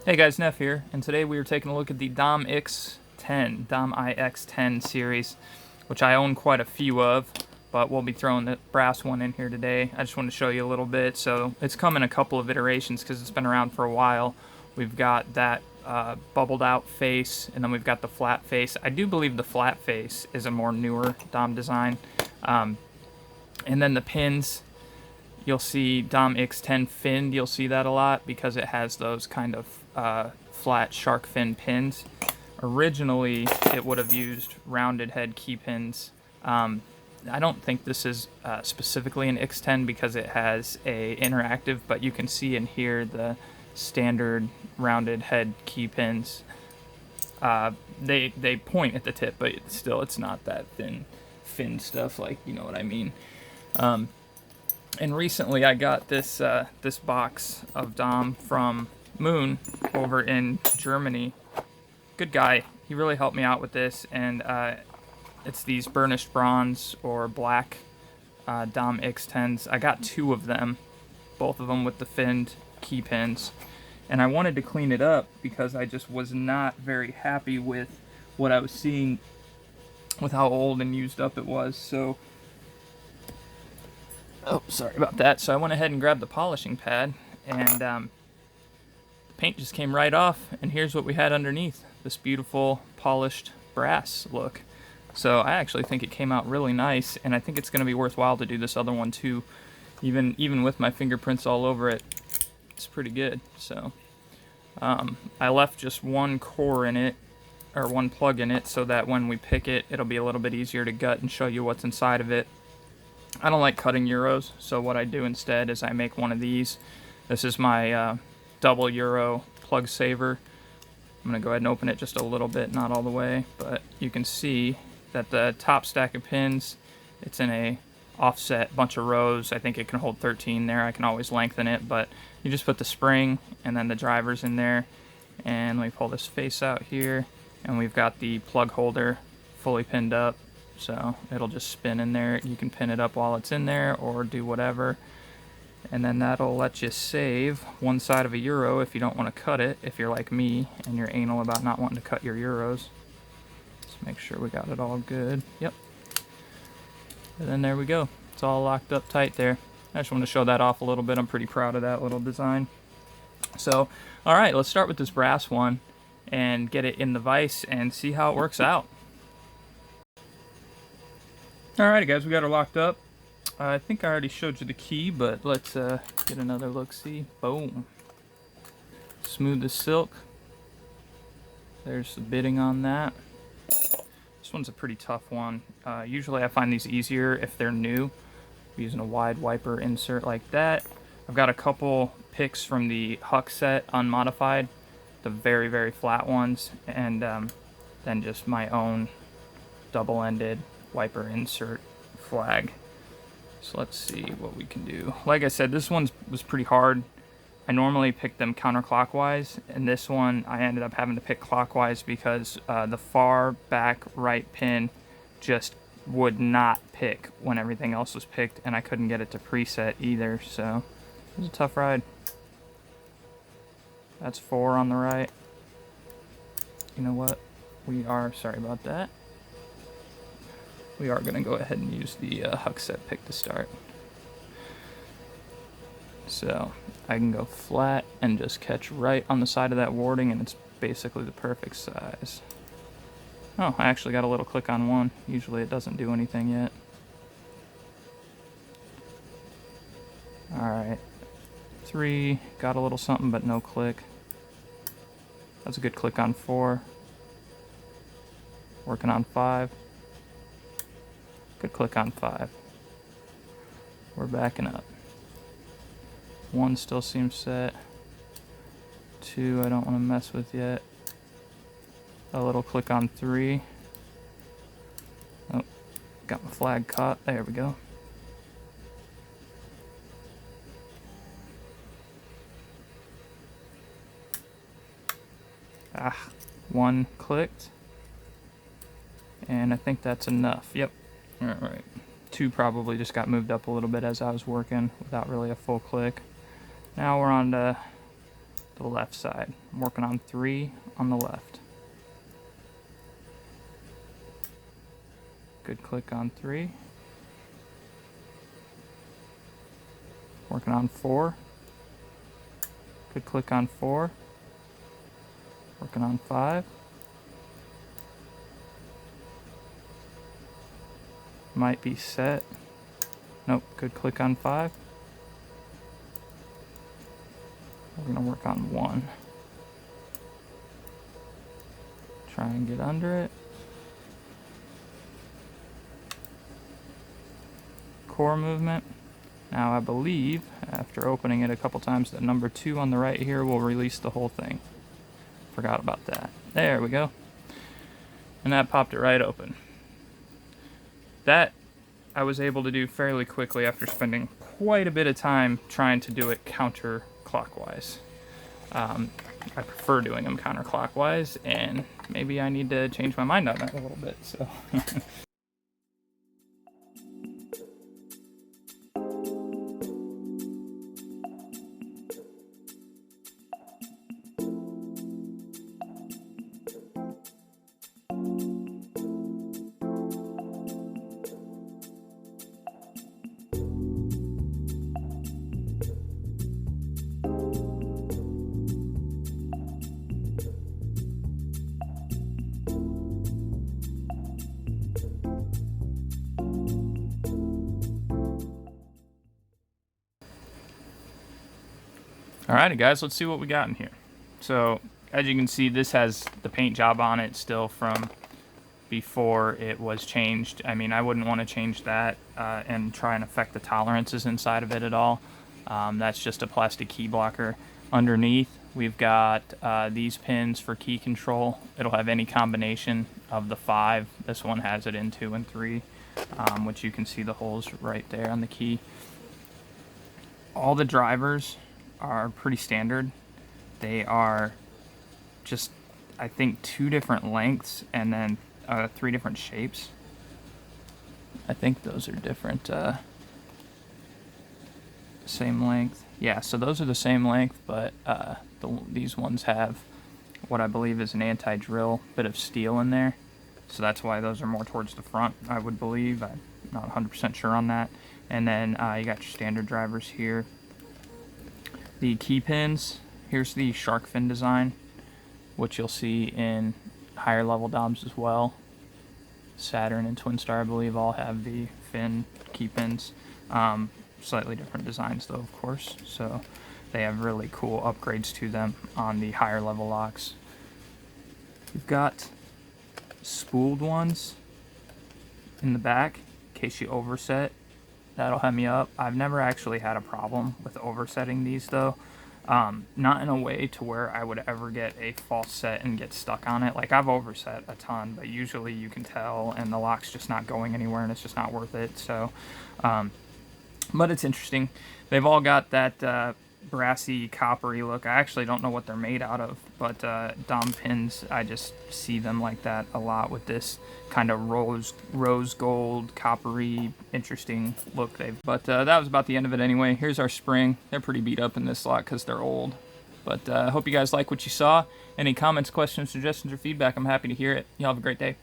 Hey guys, Neff here, and today we are taking a look at the Dom IX10, Dom IX10 series, which I own quite a few of, but we'll be throwing the brass one in here today. I just want to show you a little bit. So it's come in a couple of iterations because it's been around for a while. We've got that bubbled out face, and then we've got the flat face. I do believe the flat face is a more newer Dom design. And then the pins, you'll see Dom IX10 finned. You'll see that a lot because it has those kind of flat shark fin pins. Originally, it would have used rounded head key pins. I don't think this is specifically an X10 because it has a interactive, but you can see in here the standard rounded head key pins. They point at the tip, but still it's not that fin stuff, like, you know what I mean. And recently I got this this box of Dom from Moon over in Germany. Good guy. He really helped me out with this, and it's these burnished bronze or black Dom X10s. I got two of them, both of them with the finned key pins, and I wanted to clean it up because I just was not very happy with what I was seeing, with how old and used up it was. So oh, sorry about that. So I went ahead and grabbed the polishing pad, and the paint just came right off, and here's what we had underneath, this beautiful polished brass look. So I actually think it came out really nice, and I think it's going to be worthwhile to do this other one too. Even with my fingerprints all over it, it's pretty good. So I left just one core in it, or one plug in it, so that when we pick it, it'll be a little bit easier to gut and show you what's inside of it. I don't like cutting Euros, so what I do instead is I make one of these. This is my double Euro plug saver. I'm going to go ahead and open it just a little bit, not all the way, but you can see that the top stack of pins, it's in a offset bunch of rows. I think it can hold 13 there. I can always lengthen it, but you just put the spring and then the drivers in there. And let me pull this face out here, and we've got the plug holder fully pinned up. So it'll just spin in there. You can pin it up while it's in there or do whatever. And then that'll let you save one side of a Euro if you don't want to cut it, if you're like me and you're anal about not wanting to cut your Euros. Let's make sure we got it all good. Yep. And then there we go. It's all locked up tight there. I just want to show that off a little bit. I'm pretty proud of that little design. So, alright, let's start with this brass one and get it in the vise and see how it works out. Alrighty guys, we got her locked up. I think I already showed you the key, but let's get another look-see. Boom. Smooth as silk. There's the bitting on that. This one's a pretty tough one. Usually I find these easier if they're new, using a wide wiper insert like that. I've got a couple picks from the Huck set, unmodified, the very, very flat ones, and then just my own double-ended wiper insert flag. So let's see what we can do. Like I said, this one was pretty hard. I normally pick them counterclockwise, and this one I ended up having to pick clockwise because the far back right pin just would not pick when everything else was picked, and I couldn't get it to preset either, so it was a tough ride. That's 4 on the right. You know what? Sorry about that. We are going to go ahead and use the Huck set pick to start. So I can go flat and just catch right on the side of that warding, and it's basically the perfect size. Oh, I actually got a little click on one. Usually it doesn't do anything yet. Alright. 3, got a little something, but no click. That's a good click on 4. Working on 5. Good click on 5. We're backing up. 1 still seems set. 2 I don't want to mess with yet. A little click on 3. Oh, got my flag caught. There we go. Ah, 1 clicked. And I think that's enough. Yep. Alright. 2 probably just got moved up a little bit as I was working without really a full click. Now we're on to the left side. I'm working on 3 on the left. Good click on 3. Working on 4. Good click on 4. Working on 5. Might be set. Nope, good click on 5. We're gonna work on 1. Try and get under it. Core movement. Now I believe, after opening it a couple times, that number 2 on the right here will release the whole thing. Forgot about that. There we go. And that popped it right open. That I was able to do fairly quickly after spending quite a bit of time trying to do it counterclockwise. I prefer doing them counterclockwise, and maybe I need to change my mind on that a little bit. So. Alrighty guys, let's see what we got in here. So as you can see, this has the paint job on it still from before it was changed. I mean, I wouldn't want to change that and try and affect the tolerances inside of it at all. That's just a plastic key blocker. Underneath we've got these pins for key control. It'll have any combination of the 5. This one has it in 2 and 3, which you can see the holes right there on the key. All the drivers are pretty standard. They are just, I think, 2 different lengths and then 3 different shapes. I think those are different, same length. Yeah, so those are the same length, but these ones have what I believe is an anti-drill bit of steel in there. So that's why those are more towards the front, I would believe. I'm not 100% sure on that. And then you got your standard drivers here. The key pins, here's the shark fin design, which you'll see in higher level DOMs as well. Saturn and Twin Star, I believe, all have the fin key pins. Slightly different designs though, of course, so they have really cool upgrades to them on the higher level locks. We've got spooled ones in the back in case you overset. That'll hem you up. I've never actually had a problem with oversetting these though. Not in a way to where I would ever get a false set and get stuck on it. Like, I've overset a ton, but usually you can tell and the lock's just not going anywhere and it's just not worth it. So, but it's interesting. They've all got that brassy, coppery look. I actually don't know what they're made out of, but Dom pins, I just see them like that a lot with this kind of rose gold, coppery, interesting look. But that was about the end of it anyway. Here's our spring. They're pretty beat up in this lot because they're old. But I hope you guys like what you saw. Any comments, questions, suggestions, or feedback, I'm happy to hear it. Y'all have a great day.